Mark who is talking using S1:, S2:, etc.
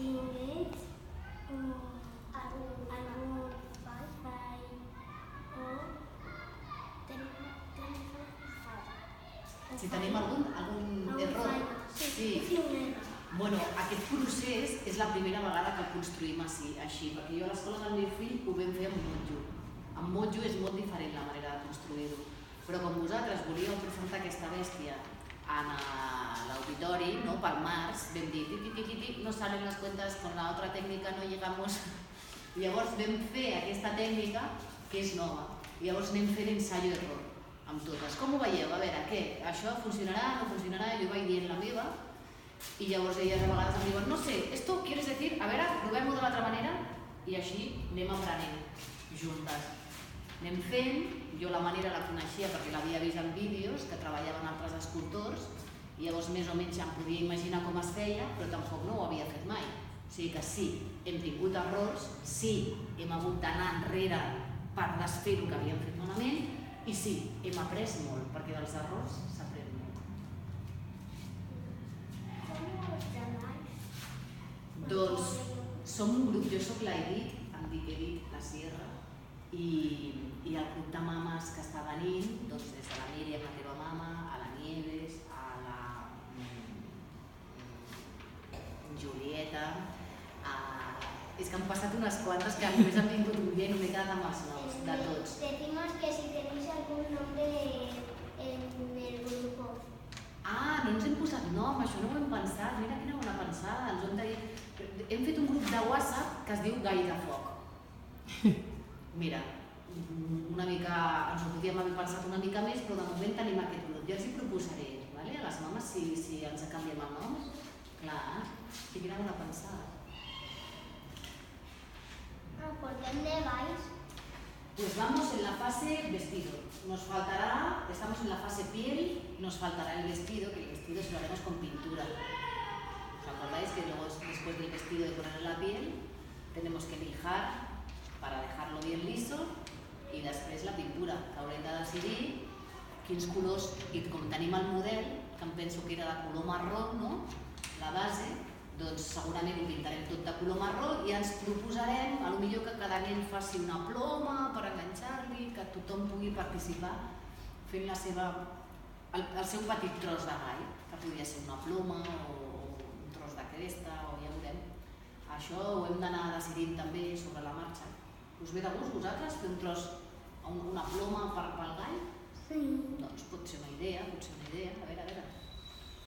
S1: tingués algun fall o
S2: si tenim algun error. Sí. Bueno, aquest procés és la primera vegada que el construïm així, perquè jo a l'escola del meu fill ho vam fer amb Mojo. Amb Mojo és molt diferent la manera de construir-ho, però com vosaltres volíeu presentar aquesta bèstia en l'auditori, no, pel març, vam dir, no salen les cuentas con la otra técnica, no llegamos. Llavors vam fer aquesta tècnica que és nova, i llavors anem fent ensayo-error amb totes. Com ho veieu? A veure, què? Això funcionarà, no funcionarà? Jo vaig dient la meva i llavors elles a vegades em diuen no sé, esto quieres decir? A veure, provem-ho de l'altra manera i així anem aprenent juntes. Anem fent, jo la manera la coneixia perquè l'havia vist en vídeos que treballaven altres escultors i llavors més o menys em podia imaginar com es feia, però tampoc no ho havia fet mai. O sigui que sí, hem tingut errors, sí, hem hagut d'anar enrere per desfer el que havíem fet malament i sí, hem après molt, perquè dels errors s'aprèn molt. Doncs som un grup, jo soc l'Edith, em dic Edith La Sierra, i el grup de mames que està venint, doncs des de la Míriam, la teva mama, a la Nieves, a la Julieta, és que han passat unes quantes que només han vingut un dia i no m'he quedat amb els noms de tots.
S1: Decimos que si tenéis algún nombre en el grupo.
S2: No ens hem posat nom, això no ho hem pensat, mira quina bona pensada, ens ho hem de dir. Hem fet un grup de WhatsApp que es diu Gai de Foc. Mira, una mica, ens ho podíem haver pensat una mica més, però de moment tenim aquest grup. Ja els hi proposaré, a les mames, si ens canviem el nom. Clar, i quina bona pensada.
S1: ¿Por dónde vais?
S2: Pues vamos en la fase vestido. Nos faltará, estamos en la fase piel, nos faltará el vestido, que el vestido se lo haremos con pintura. ¿Os acordáis que luego después del vestido de poner la piel tenemos que lijar para dejarlo bien liso i després la pintura, que haurem de decidir quins colors, i com tenim el model, que em penso que era de color marró, no? La base, doncs segurament ho pintarem tot de color marró i ens proposarem, potser que cada nen faci una ploma per enganxar-li, que tothom pugui participar fent el seu petit tros de gai, que podria ser una ploma o un tros de cresta, o ja veurem. Això ho hem d'anar decidint també sobre la marxa. Us ve de gust vosaltres fer un tros, una ploma pel gai?
S1: Sí.
S2: Doncs pot ser una idea, a veure.